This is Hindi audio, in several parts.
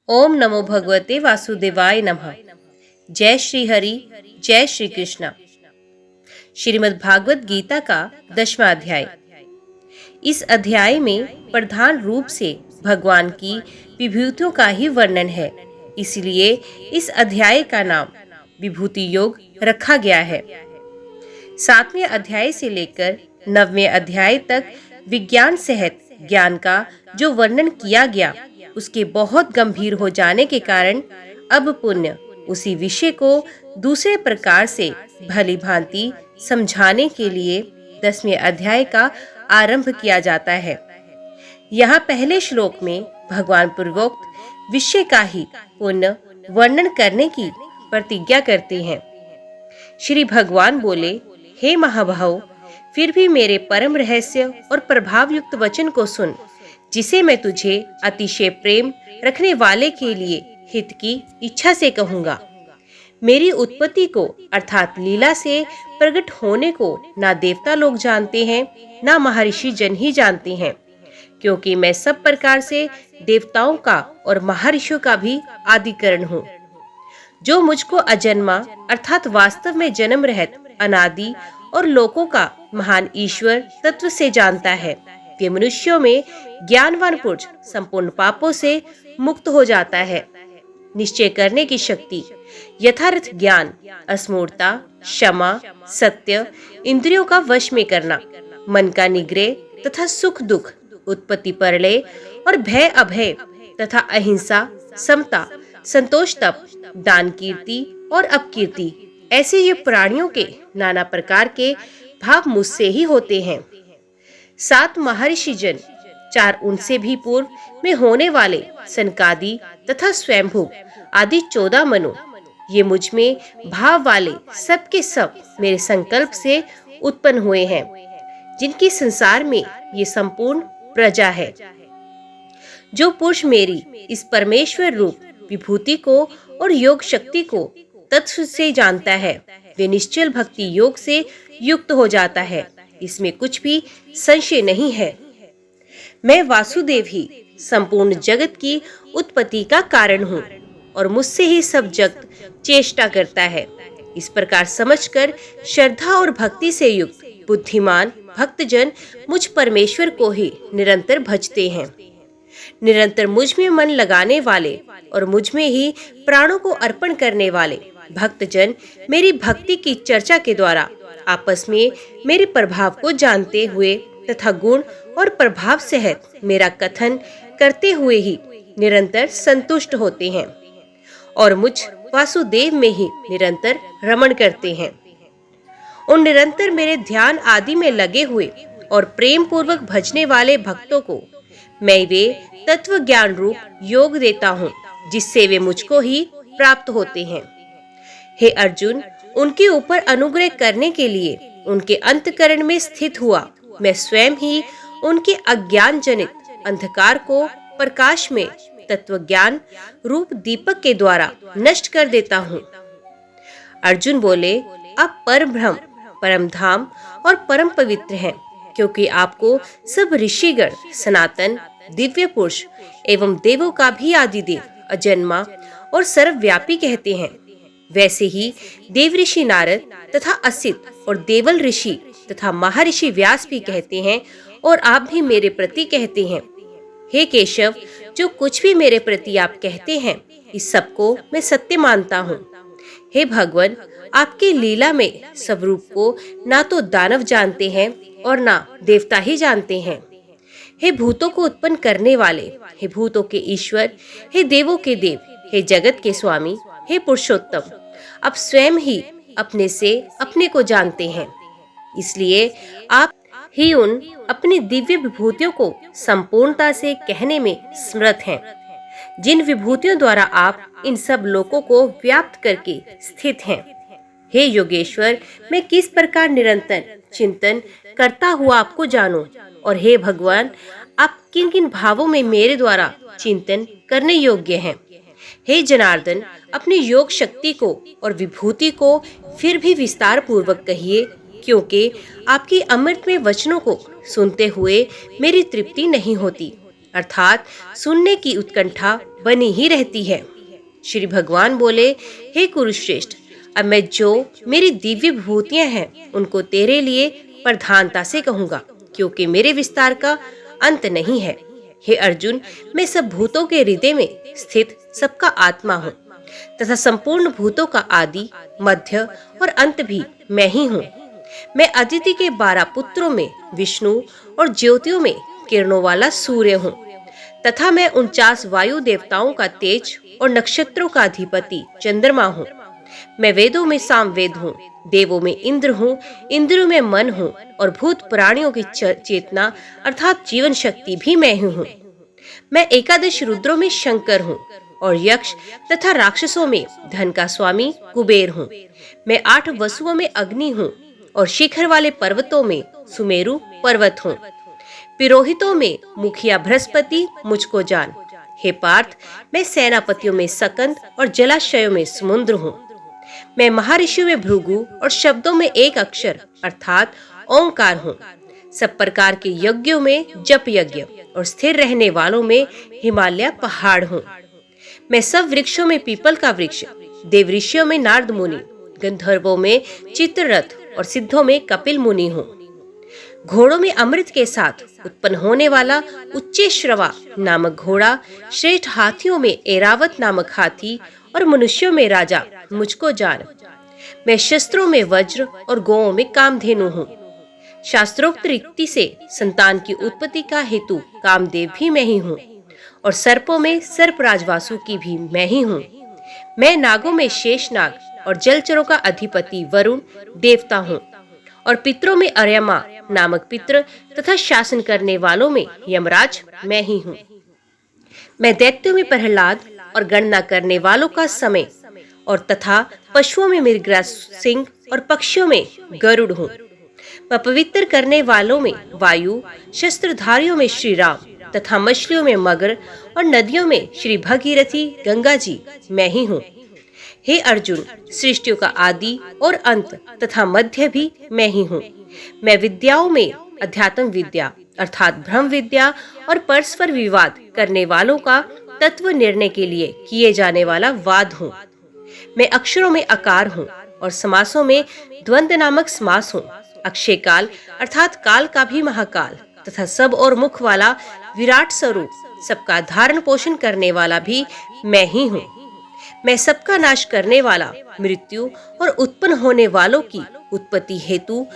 ओम नमो भगवते वासुदेवाय नमः। जय श्री हरि, जय श्री कृष्ण। श्रीमद् भागवत गीता का 10वां अध्याय। इस अध्याय में प्रधान रूप से भगवान की विभूतियों का ही वर्णन है, इसलिए इस अध्याय का नाम विभूति योग रखा गया है। 7वें अध्याय से लेकर 9वें अध्याय तक विज्ञान सहित ज्ञान का जो वर्णन किया गया, उसके बहुत गंभीर हो जाने के कारण अब पुण्य उसी विषय को दूसरे प्रकार से भली भांति समझाने के लिए 10वें अध्याय का आरंभ किया जाता है। यहाँ पहले श्लोक में भगवान पूर्वोक्त विषय का ही पुण्य वर्णन करने की प्रतिज्ञा करते हैं। श्री भगवान बोले, हे महाभाव, फिर भी मेरे परम रहस्य और प्रभाव युक्त वचन को सुन, जिसे मैं तुझे अतिशय प्रेम रखने वाले के लिए हित की इच्छा से कहूँगा। मेरी उत्पत्ति को अर्थात लीला से प्रकट होने को ना देवता लोग जानते हैं, ना महर्षि जन ही जानते हैं, क्योंकि मैं सब प्रकार से देवताओं का और महर्षियों का भी आदिकरण हूँ। जो मुझको अजन्मा अर्थात वास्तव में जन्म रहित अनादि और लोकों का महान ईश्वर तत्व से जानता है, वे मनुष्यों में ज्ञानवान पुरुष संपूर्ण पापों से मुक्त हो जाता है। निश्चय करने की शक्ति, यथार्थ ज्ञान, अस्मूर्ता, क्षमा, सत्य, इंद्रियों का वश में करना, मन का निग्रह तथा सुख दुख, उत्पत्ति प्रलय और भय अभय तथा अहिंसा, समता, संतोष, तप, दान, कीर्ति और अपकीर्ति, ऐसे ये प्राणियों के नाना प्रकार के भाव मुझसे ही होते हैं। 7 महर्षि जन, 4 उनसे भी पूर्व में होने वाले सनकादि तथा स्वयंभू आदि 14 मनु, ये मुझ में भाव वाले सब के सब मेरे संकल्प से उत्पन्न हुए हैं, जिनकी संसार में ये संपूर्ण प्रजा है। जो पुरुष मेरी इस परमेश्वर रूप विभूति को और योग शक्ति को तत्व से जानता है, वे निश्चल भक्ति योग से युक्त हो जाता है, इसमें कुछ भी संशय नहीं है। मैं वासुदेव ही संपूर्ण जगत की उत्पत्ति का कारण हूँ और मुझसे ही सब जगत चेष्टा करता है। इस प्रकार समझकर श्रद्धा और भक्ति से युक्त बुद्धिमान भक्तजन मुझ परमेश्वर को ही निरंतर भजते हैं। निरंतर मुझ में मन लगाने वाले और मुझ में ही प्राणों को अर्पण करने वाले भक्तजन मेरी भक्ति की चर्चा के द्वारा आपस में मेरे प्रभाव को जानते हुए तथा गुण और प्रभाव सहित मेरा कथन करते हुए ही निरंतर संतुष्ट होते हैं और मुझ वासुदेव में ही निरंतर रमण करते हैं। उन निरंतर मेरे ध्यान आदि में लगे हुए और प्रेम पूर्वक भजने वाले भक्तों को मैं वे तत्व ज्ञान रूप योग देता हूँ, जिससे वे मुझको ही प्राप्त होते हैं। हे अर्जुन, उनके ऊपर अनुग्रह करने के लिए उनके अंतकरण में स्थित हुआ मैं स्वयं ही उनके अज्ञान जनित अंधकार को प्रकाश में तत्व ज्ञान रूप दीपक के द्वारा नष्ट कर देता हूँ। अर्जुन बोले, आप परम ब्रह्म, परम धाम और परम पवित्र हैं, क्योंकि आपको सब ऋषिगण सनातन दिव्य पुरुष एवं देवों का भी आदिदेव, अजन्मा और सर्वव्यापी कहते हैं। वैसे ही देव ऋषि नारद तथा असित और देवल ऋषि तथा महर्षि व्यास भी कहते हैं और आप भी मेरे प्रति कहते हैं। हे केशव, जो कुछ भी मेरे प्रति आप कहते हैं, इस सब को मैं सत्य मानता हूँ। हे भगवान, आपके लीला में स्वरूप को ना तो दानव जानते हैं और ना देवता ही जानते हैं। हे भूतों को उत्पन्न करने वाले, हे भूतों के ईश्वर, हे देवों के देव, हे जगत के स्वामी, हे पुरुषोत्तम, आप स्वयं ही अपने से अपने को जानते हैं, इसलिए आप ही उन अपनी दिव्य विभूतियों को संपूर्णता से कहने में समर्थ हैं, जिन विभूतियों द्वारा आप इन सब लोकों को व्याप्त करके स्थित हैं। हे योगेश्वर, मैं किस प्रकार निरंतर चिंतन करता हुआ आपको जानूं, और हे भगवान, आप किन किन भावों में मेरे द्वारा चिंतन करने योग्य हैं। हे जनार्दन, अपनी योग शक्ति को और विभूति को फिर भी विस्तार पूर्वक कहिए, क्योंकि आपकी अमृतमय वचनों को सुनते हुए मेरी तृप्ति नहीं होती। अर्थात सुनने की उत्कंठा बनी ही रहती है। श्री भगवान बोले, हे कुरुश्रेष्ठ, अब मैं जो मेरी दिव्य विभूतियां हैं उनको तेरे लिए प्रधानता से कहूंगा, क्योंकि मेरे विस्तार का अंत नहीं है। हे अर्जुन, मैं सब भूतों के हृदय में स्थित सबका आत्मा हूँ तथा संपूर्ण भूतों का आदि, मध्य और अंत भी मैं ही हूँ। मैं अदिति के 12 पुत्रों में विष्णु और ज्योतियों में किरणों वाला सूर्य हूँ तथा मैं 49 वायु देवताओं का तेज और नक्षत्रों का अधिपति चंद्रमा हूँ। मैं वेदों में सामवेद हूँ, देवों में इंद्र हूँ, इंद्रियों में मन हूँ और भूत प्राणियों की चेतना अर्थात जीवन शक्ति भी मैं ही हूँ। मैं 11 रुद्रों में शंकर हूँ और यक्ष तथा राक्षसों में धन का स्वामी कुबेर हूँ। मैं 8 वसुओं में अग्नि हूँ और शिखर वाले पर्वतों में सुमेरु पर्वत हूँ। पुरोहितों में मुखिया बृहस्पति मुझको जान। हे पार्थ, मैं सेनापतियों में सकंद और जलाशयों में समुद्र हूँ। मैं महर्षियों में भृगु और शब्दों में एक अक्षर अर्थात ओंकार हूँ। सब प्रकार के यज्ञों में जप यज्ञ और स्थिर रहने वालों में हिमालय पहाड़ हूँ। मैं सब वृक्षों में पीपल का वृक्ष, देव ऋषियों में नारद मुनि, गंधर्वों में चित्ररथ और सिद्धों में कपिल मुनि हूँ। घोड़ों में अमृत के साथ उत्पन्न होने वाला उच्चेश्रवा नामक घोड़ा, श्रेष्ठ हाथियों में ऐरावत नामक हाथी और मनुष्यों में राजा मुझको जान। मैं शस्त्रों में वज्र और गौओं में कामधेनु हूँ। शास्त्रोक्त रीति से संतान की उत्पत्ति का हेतु कामदेव भी मैं ही हूँ और सर्पों में सर्पराज वासुकी भी मैं ही हूँ। मैं नागों में शेषनाग और जलचरों का अधिपति वरुण देवता हूँ और पितरों में अर्यमा नामक पितर तथा शासन करने वालों में यमराज मैं ही हूँ। मैं दैत्यों में प्रहलाद और गणना करने वालों का समय और तथा पशुओं में मृगराज सिंह और पक्षियों में गरुड़ हूँ। मैं पवित्र करने वालों में वायु, शस्त्रधारियों में श्री राम तथा मछलियों में मगर और नदियों में श्री भगीरथी गंगा जी मैं ही हूँ। हे अर्जुन, सृष्टियों का आदि और अंत तथा मध्य भी मैं ही हूँ। मैं विद्याओं में अध्यात्म विद्या अर्थात ब्रह्म विद्या और परस्पर विवाद करने वालों का तत्व निर्णय के लिए किए जाने वाला वाद हूँ। मैं अक्षरों में आकार हूँ और समासों में द्वंद्व नामक समास हूँ। अक्षय काल अर्थात काल का भी महाकाल तथा सब और मुख वाला विराट स्वरूप, सबका धारण पोषण करने वाला भी मैं ही हूँ। मैं सबका नाश करने वाला, मृत्यु और उत्पन्न होने वालों की उत्पत्ति हेतु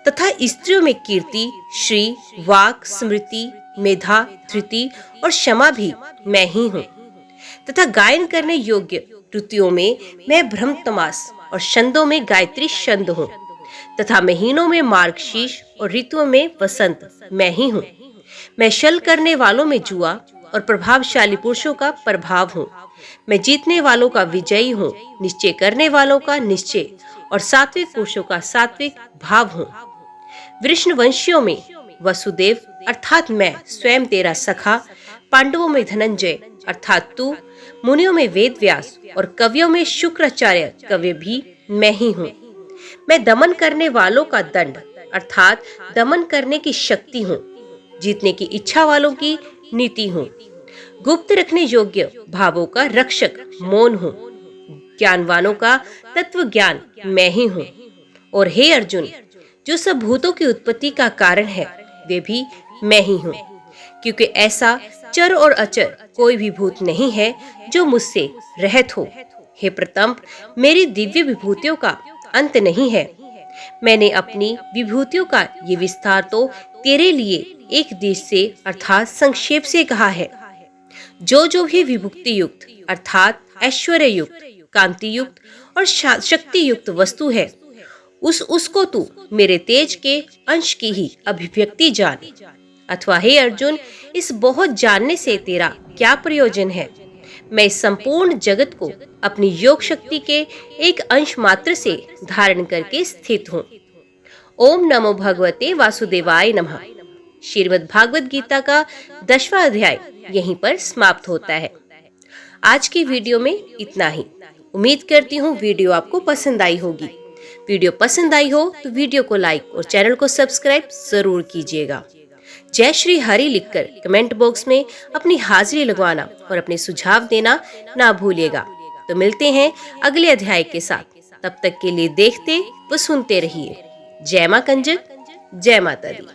तथा स्त्रियों में कीर्ति, श्री, वाक, स्मृति, मेधा, धृति और क्षमा भी मैं ही हूँ तथा गायन करने योग्य ऋतुओं में मैं ब्रह्मतमास और छंदों में गायत्री छंद हूँ तथा महीनों में मार्गशीर्ष और ऋतुओं में वसंत मैं ही हूँ। मैं छल करने वालों में जुआ और प्रभावशाली पुरुषों का प्रभाव हूँ। मैं जीतने वालों का विजयी हूँ, निश्चय करने वालों का निश्चय और सात्विक पुरुषों का सात्विक भाव हूँ। वृषणवंशियों में वसुदेव अर्थात मैं स्वयं तेरा सखा, पांडवों में धनंजय अर्थात तू, मुनियों में वेद व्यास और कवियों में शुक्राचार्य कवि भी मैं ही हूँ। मैं दमन करने वालों का दंड अर्थात दमन करने की शक्ति हूँ। जीतने की इच्छा वालों की नीति हूँ। गुप्त रखने योग्य भावों का रक्षक मौन हूँ। ज्ञानवानों का तत्व ज्ञान मैं ही हूँ। और हे अर्जुन, जो सब भूतों की उत्पत्ति का कारण है वे भी मैं ही हूँ, क्योंकि ऐसा चर और अचर कोई भी भूत नहीं है जो मुझसे रहित हो। हे प्रतंप, मेरी दिव्य विभूतियों का अंत नहीं है। मैंने अपनी विभूतियों का ये विस्तार तो तेरे लिए एक देश से अर्थात संक्षेप से कहा है। जो भी विभूति युक्त अर्थात ऐश्वर्य युक्त, कांति युक्त और शक्ति युक्त वस्तु है, उसको तू मेरे तेज के अंश की ही अभिव्यक्ति जान। अथवा हे अर्जुन, इस बहुत जानने से तेरा क्या प्रयोजन है? मैं इस संपूर्ण जगत को अपनी योग शक्ति के एक अंश मात्र से धारण करके स्थित हूँ। ओम नमो भगवते वासुदेवाय नमः। श्रीमद् भागवत गीता का 10वां अध्याय यहीं पर समाप्त होता है। आज की वीडियो में इतना ही। उम्मीद करती हूँ वीडियो आपको पसंद आई होगी। वीडियो पसंद आई हो तो वीडियो को लाइक और चैनल को सब्सक्राइब जरूर कीजिएगा। जय श्री हरि लिखकर कमेंट बॉक्स में अपनी हाजिरी लगवाना और अपने सुझाव देना ना भूलिएगा। तो मिलते हैं अगले अध्याय के साथ। तब तक के लिए देखते व सुनते रहिए। जय मां कंजक, जय माता दी।